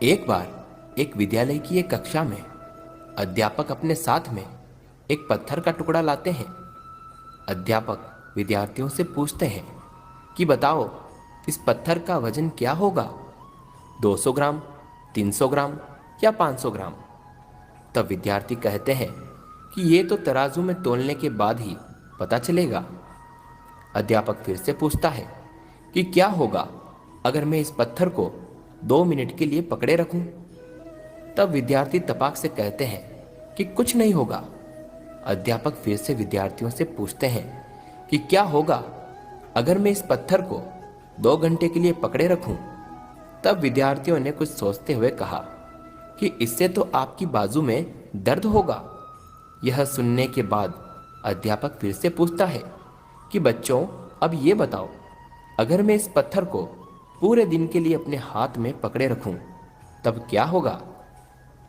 एक बार एक विद्यालय की एक कक्षा में अध्यापक अपने साथ में एक पत्थर का टुकड़ा लाते हैं। अध्यापक विद्यार्थियों से पूछते हैं कि बताओ, इस पत्थर का वजन क्या होगा? 200 ग्राम, 300 ग्राम या 500 ग्राम? तब विद्यार्थी कहते हैं कि ये तो तराजू में तोलने के बाद ही पता चलेगा। अध्यापक फिर से पूछता है कि क्या होगा अगर मैं इस पत्थर को 2 मिनट के लिए पकड़े रखूं? तब विद्यार्थी तपाक से कहते हैं कि कुछ नहीं होगा। अध्यापक फिर से विद्यार्थियों से पूछते हैं कि क्या होगा अगर मैं इस पत्थर को 2 घंटे के लिए पकड़े रखूं? तब विद्यार्थियों ने कुछ सोचते हुए कहा कि इससे तो आपकी बाजू में दर्द होगा। यह सुनने के बाद अध्यापक फिर से पूछता है कि बच्चों, अब ये बताओ, अगर मैं इस पत्थर को पूरे दिन के लिए अपने हाथ में पकड़े रखूं, तब क्या होगा?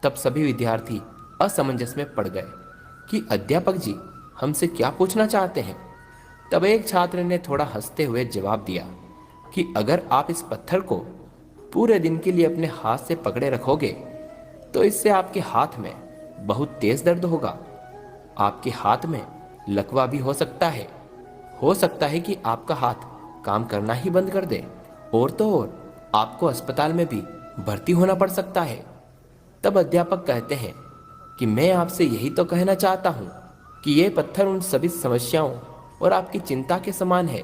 तब सभी विद्यार्थी असमंजस में पड़ गए कि अध्यापक जी हमसे क्या पूछना चाहते हैं। तब एक छात्र ने थोड़ा हंसते हुए जवाब दिया कि अगर आप इस पत्थर को पूरे दिन के लिए अपने हाथ से पकड़े रखोगे तो इससे आपके हाथ में बहुत तेज दर्द होगा। आपके हाथ में लकवा भी हो सकता है कि आपका हाथ काम करना ही बंद कर दे, और तो और आपको अस्पताल में भी भर्ती होना पड़ सकता है। तब अध्यापक कहते हैं कि मैं आपसे यही तो कहना चाहता हूं कि यह पत्थर उन सभी समस्याओं और आपकी चिंता के समान है।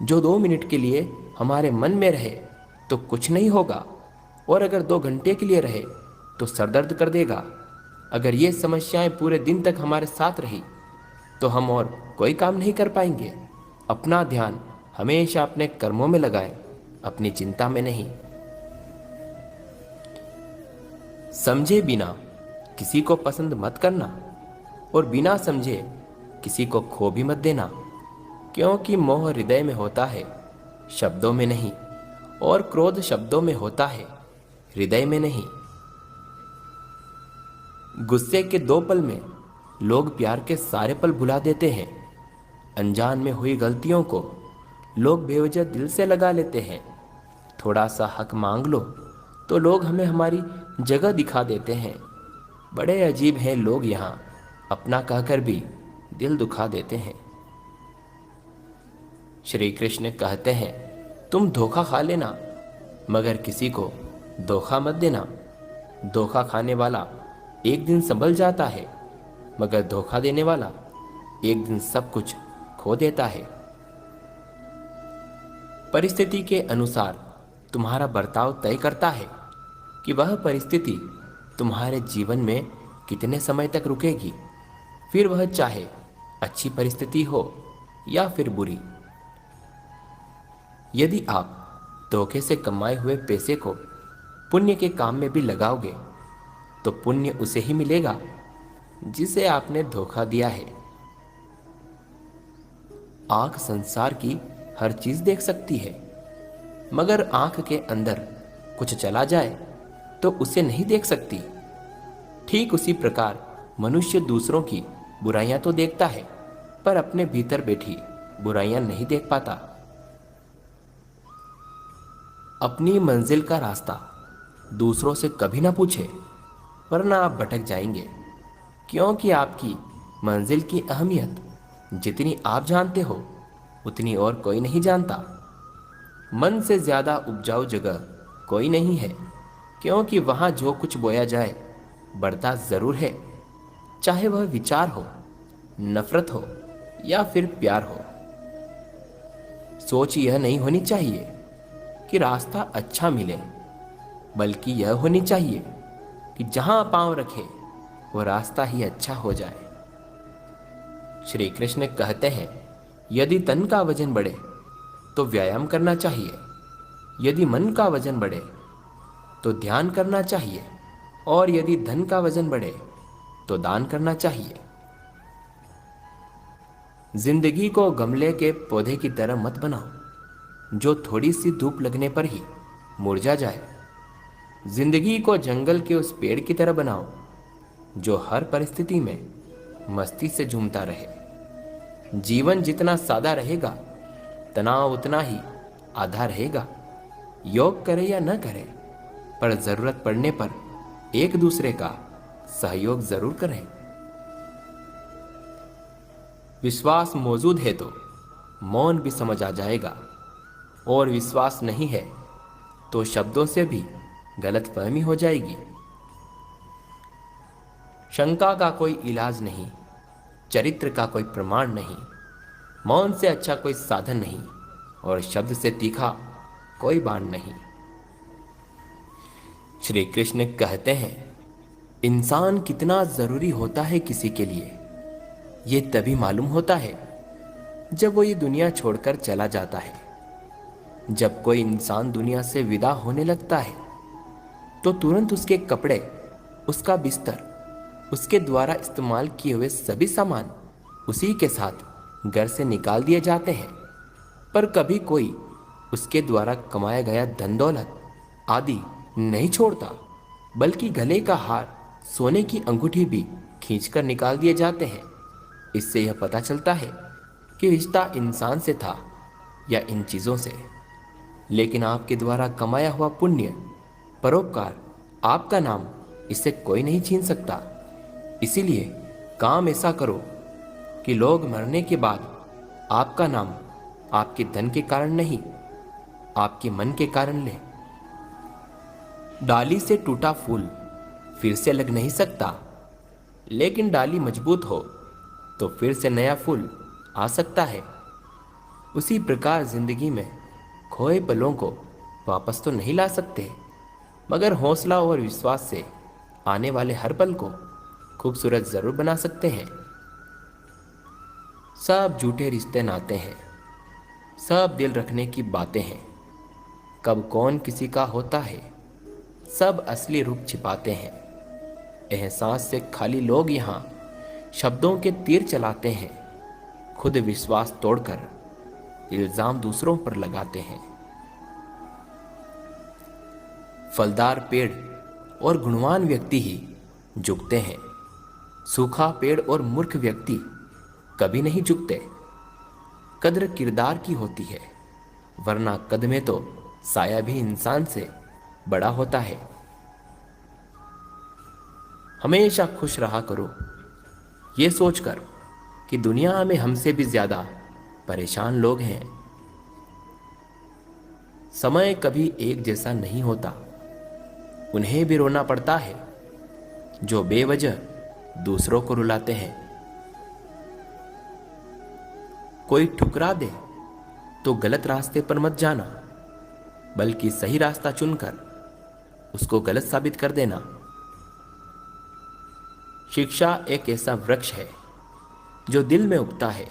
जो 2 मिनट के लिए हमारे मन में रहे तो कुछ नहीं होगा, और अगर 2 घंटे के लिए रहे तो सर दर्द कर देगा। अगर ये समस्याएं पूरे दिन तक हमारे साथ रही तो हम और कोई काम नहीं कर पाएंगे। अपना ध्यान हमेशा अपने कर्मों में लगाएं, अपनी चिंता में नहीं। समझे बिना किसी को पसंद मत करना, और बिना समझे किसी को खो भी मत देना, क्योंकि मोह हृदय में होता है, शब्दों में नहीं, और क्रोध शब्दों में होता है, हृदय में नहीं। गुस्से के 2 पल में लोग प्यार के सारे पल भुला देते हैं। अनजान में हुई गलतियों को लोग बेवजह दिल से लगा लेते हैं। थोड़ा सा हक मांग लो तो लोग हमें हमारी जगह दिखा देते हैं। बड़े अजीब हैं लोग, यहाँ अपना कहकर भी दिल दुखा देते हैं। श्री कृष्ण कहते हैं, तुम धोखा खा लेना मगर किसी को धोखा मत देना। धोखा खाने वाला एक दिन संभल जाता है, मगर धोखा देने वाला एक दिन सब कुछ खो देता है। परिस्थिति के अनुसार तुम्हारा बर्ताव तय करता है कि वह परिस्थिति तुम्हारे जीवन में कितने समय तक रुकेगी, फिर वह चाहे अच्छी परिस्थिति हो या फिर बुरी। यदि आप धोखे से कमाए हुए पैसे को पुण्य के काम में भी लगाओगे तो पुण्य उसे ही मिलेगा जिसे आपने धोखा दिया है। आंख संसार की हर चीज देख सकती है, मगर आंख के अंदर कुछ चला जाए तो उसे नहीं देख सकती। ठीक उसी प्रकार मनुष्य दूसरों की बुराइयां तो देखता है, पर अपने भीतर बैठी बुराइयां नहीं देख पाता। अपनी मंजिल का रास्ता दूसरों से कभी ना पूछे, वरना आप भटक जाएंगे, क्योंकि आपकी मंजिल की अहमियत जितनी आप जानते हो उतनी और कोई नहीं जानता। मन से ज्यादा उपजाऊ जगह कोई नहीं है, क्योंकि वहां जो कुछ बोया जाए बढ़ता जरूर है, चाहे वह विचार हो, नफरत हो या फिर प्यार हो। सोच यह नहीं होनी चाहिए कि रास्ता अच्छा मिले, बल्कि यह होनी चाहिए कि जहां पांव रखे वो रास्ता ही अच्छा हो जाए। श्री कृष्ण कहते हैं, यदि तन का वजन बढ़े तो व्यायाम करना चाहिए, यदि मन का वजन बढ़े तो ध्यान करना चाहिए, और यदि धन का वजन बढ़े तो दान करना चाहिए। जिंदगी को गमले के पौधे की तरह मत बनाओ जो थोड़ी सी धूप लगने पर ही मुरझा जाए। जिंदगी को जंगल के उस पेड़ की तरह बनाओ जो हर परिस्थिति में मस्ती से झूमता रहे। जीवन जितना सादा रहेगा तनाव उतना ही आधा रहेगा। योग करे या न करे, पर जरूरत पड़ने पर एक दूसरे का सहयोग जरूर करें। विश्वास मौजूद है तो मौन भी समझ आ जाएगा, और विश्वास नहीं है तो शब्दों से भी गलतफहमी हो जाएगी। शंका का कोई इलाज नहीं, चरित्र का कोई प्रमाण नहीं, मौन से अच्छा कोई साधन नहीं, और शब्द से तीखा कोई बाण नहीं। श्री कृष्ण कहते हैं, इंसान कितना जरूरी होता है किसी के लिए, ये तभी मालूम होता है जब वो ये दुनिया छोड़कर चला जाता है। जब कोई इंसान दुनिया से विदा होने लगता है तो तुरंत उसके कपड़े, उसका बिस्तर, उसके द्वारा इस्तेमाल किए हुए सभी सामान उसी के साथ घर से निकाल दिए जाते हैं। पर कभी कोई उसके द्वारा कमाया गया धन दौलत आदि नहीं छोड़ता, बल्कि गले का हार, सोने की अंगूठी भी खींचकर निकाल दिए जाते हैं। इससे यह पता चलता है कि रिश्ता इंसान से था या इन चीजों से। लेकिन आपके द्वारा कमाया हुआ पुण्य, परोपकार, आपका नाम, इससे कोई नहीं छीन सकता। इसीलिए काम ऐसा करो कि लोग मरने के बाद आपका नाम आपके धन के कारण नहीं, आपके मन के कारण ले। डाली से टूटा फूल फिर से लग नहीं सकता, लेकिन डाली मजबूत हो तो फिर से नया फूल आ सकता है। उसी प्रकार जिंदगी में खोए पलों को वापस तो नहीं ला सकते, मगर हौसला और विश्वास से आने वाले हर पल को खूबसूरत जरूर बना सकते हैं। सब झूठे रिश्ते नाते हैं, सब दिल रखने की बातें हैं। कब कौन किसी का होता है, सब असली रूप छिपाते हैं। एहसास से खाली लोग यहाँ शब्दों के तीर चलाते हैं, खुद विश्वास तोड़कर इल्जाम दूसरों पर लगाते हैं। फलदार पेड़ और गुणवान व्यक्ति ही झुकते हैं, सूखा पेड़ और मूर्ख व्यक्ति कभी नहीं झुकते। कद्र किरदार की होती है, वरना कद में तो साया भी इंसान से बड़ा होता है। हमेशा खुश रहा करो, ये सोचकर कि दुनिया में हमसे भी ज्यादा परेशान लोग हैं। समय कभी एक जैसा नहीं होता, उन्हें भी रोना पड़ता है जो बेवजह दूसरों को रुलाते हैं। कोई ठुकरा दे तो गलत रास्ते पर मत जाना, बल्कि सही रास्ता चुनकर उसको गलत साबित कर देना। शिक्षा एक ऐसा वृक्ष है जो दिल में उगता है,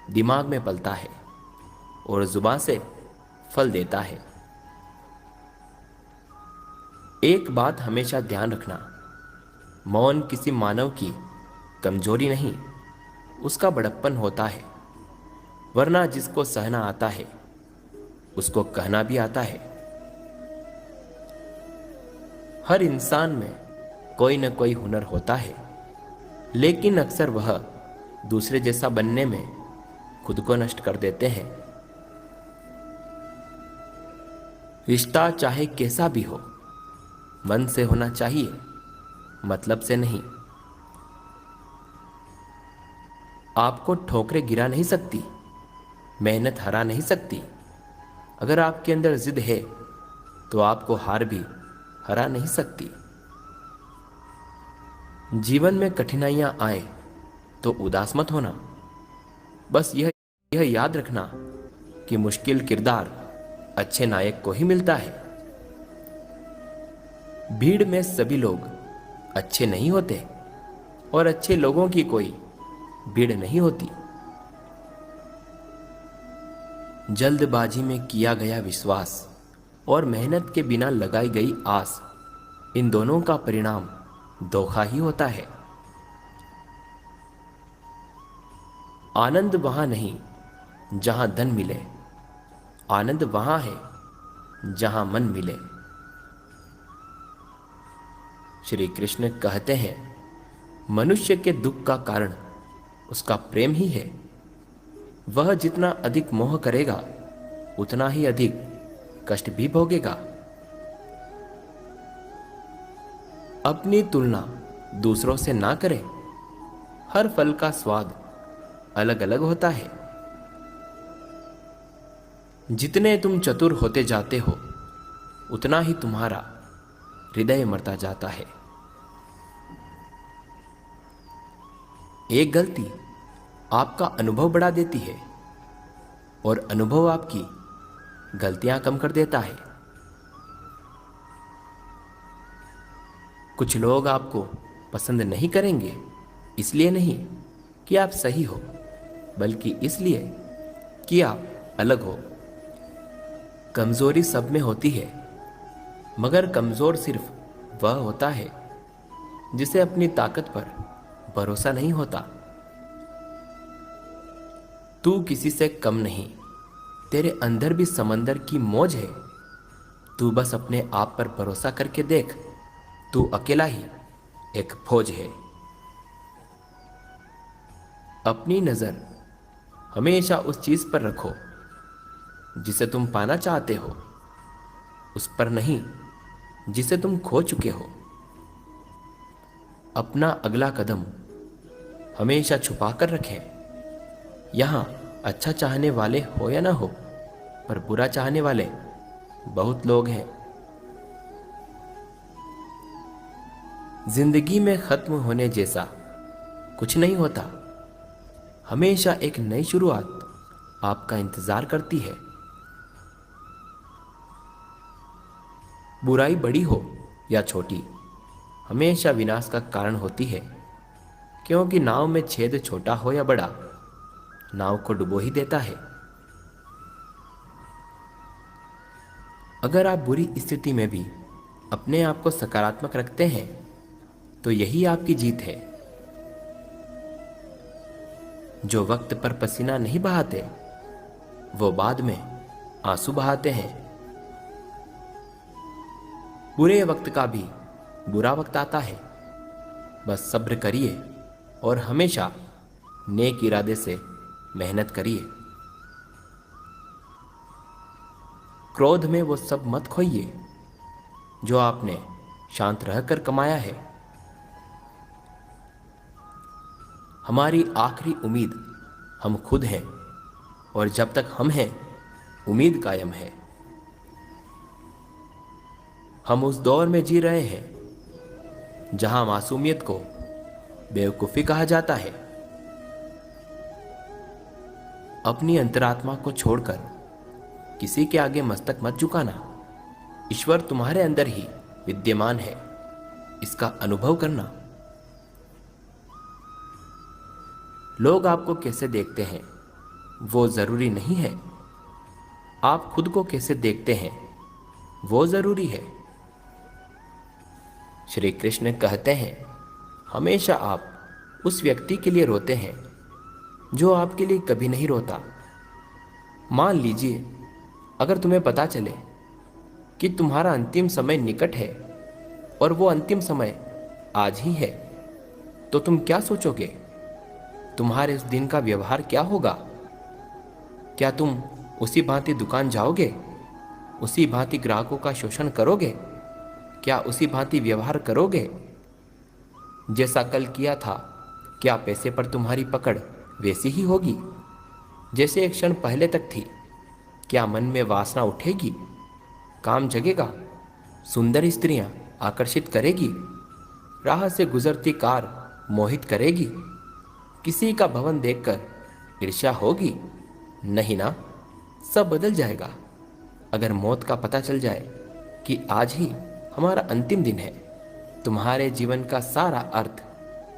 दिमाग में पलता है और जुबान से फल देता है। एक बात हमेशा ध्यान रखना, मौन किसी मानव की कमजोरी नहीं, उसका बड़प्पन होता है। वरना जिसको सहना आता है उसको कहना भी आता है। हर इंसान में कोई न कोई हुनर होता है, लेकिन अक्सर वह दूसरे जैसा बनने में खुद को नष्ट कर देते हैं। रिश्ता चाहे कैसा भी हो, मन से होना चाहिए, मतलब से नहीं। आपको ठोकरें गिरा नहीं सकती, मेहनत हरा नहीं सकती। अगर आपके अंदर जिद है तो आपको हार भी हरा नहीं सकती। जीवन में कठिनाइयां आए तो उदास मत होना, बस यह याद रखना कि मुश्किल किरदार अच्छे नायक को ही मिलता है। भीड़ में सभी लोग अच्छे नहीं होते और अच्छे लोगों की कोई भीड़ नहीं होती। जल्दबाजी में किया गया विश्वास और मेहनत के बिना लगाई गई आस, इन दोनों का परिणाम धोखा ही होता है। आनंद वहां नहीं जहां धन मिले, आनंद वहां है जहां मन मिले। श्री कृष्ण कहते हैं, मनुष्य के दुख का कारण उसका प्रेम ही है। वह जितना अधिक मोह करेगा उतना ही अधिक कष्ट भी भोगेगा। अपनी तुलना दूसरों से ना करें। हर फल का स्वाद अलग अलग होता है। जितने तुम चतुर होते जाते हो उतना ही तुम्हारा हृदय मरता जाता है। एक गलती आपका अनुभव बढ़ा देती है और अनुभव आपकी गलतियां कम कर देता है। कुछ लोग आपको पसंद नहीं करेंगे, इसलिए नहीं कि आप सही हो, बल्कि इसलिए कि आप अलग हो। कमजोरी सब में होती है, मगर कमजोर सिर्फ वह होता है जिसे अपनी ताकत पर भरोसा नहीं होता। तू किसी से कम नहीं, तेरे अंदर भी समंदर की मौज है। तू बस अपने आप पर भरोसा करके देख, तू अकेला ही एक फौज है। अपनी नजर हमेशा उस चीज पर रखो जिसे तुम पाना चाहते हो, उस पर नहीं जिसे तुम खो चुके हो। अपना अगला कदम हमेशा छुपा कर रखें। यहां अच्छा चाहने वाले हो या ना हो, पर बुरा चाहने वाले बहुत लोग हैं। जिंदगी में खत्म होने जैसा कुछ नहीं होता। हमेशा एक नई शुरुआत आपका इंतजार करती है। बुराई बड़ी हो या छोटी, हमेशा विनाश का कारण होती है, क्योंकि नाव में छेद छोटा हो या बड़ा, नाव को डुबो ही देता है। अगर आप बुरी स्थिति में भी अपने आप को सकारात्मक रखते हैं तो यही आपकी जीत है। जो वक्त पर पसीना नहीं बहाते वो बाद में आंसू बहाते हैं। बुरे वक्त का भी बुरा वक्त आता है, बस सब्र करिए और हमेशा नेक इरादे से मेहनत करिए। क्रोध में वो सब मत खोइए जो आपने शांत रहकर कमाया है। हमारी आखिरी उम्मीद हम खुद हैं, और जब तक हम हैं उम्मीद कायम है। हम उस दौर में जी रहे हैं जहां मासूमियत को बेवकूफ़ी कहा जाता है। अपनी अंतरात्मा को छोड़कर किसी के आगे मस्तक मत झुकाना। ईश्वर तुम्हारे अंदर ही विद्यमान है, इसका अनुभव करना। लोग आपको कैसे देखते हैं वो जरूरी नहीं है, आप खुद को कैसे देखते हैं वो जरूरी है। श्री कृष्ण कहते हैं, हमेशा आप उस व्यक्ति के लिए रोते हैं जो आपके लिए कभी नहीं रोता। मान लीजिए अगर तुम्हें पता चले कि तुम्हारा अंतिम समय निकट है और वो अंतिम समय आज ही है, तो तुम क्या सोचोगे? तुम्हारे उस दिन का व्यवहार क्या होगा? क्या तुम उसी भांति दुकान जाओगे? उसी भांति ग्राहकों का शोषण करोगे? क्या उसी भांति व्यवहार करोगे जैसा कल किया था? क्या पैसे पर तुम्हारी पकड़ वैसी ही होगी जैसे एक क्षण पहले तक थी? क्या मन में वासना उठेगी? काम जगेगा? सुंदर स्त्रियां आकर्षित करेगी? राह से गुजरती कार मोहित करेगी? किसी का भवन देखकर ईर्ष्या होगी? नहीं ना, सब बदल जाएगा। अगर मौत का पता चल जाए कि आज ही हमारा अंतिम दिन है, तुम्हारे जीवन का सारा अर्थ,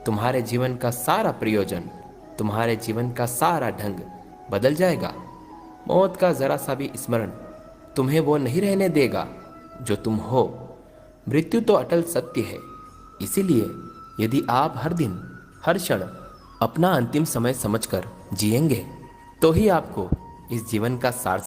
तुम्हारे जीवन का सारा प्रयोजन, तुम्हारे जीवन का सारा ढंग बदल जाएगा। मौत का जरा सा भी स्मरण तुम्हें वो नहीं रहने देगा जो तुम हो। मृत्यु तो अटल सत्य है, इसीलिए यदि आप हर दिन हर क्षण अपना अंतिम समय समझकर जिएंगे तो ही आपको इस जीवन का सार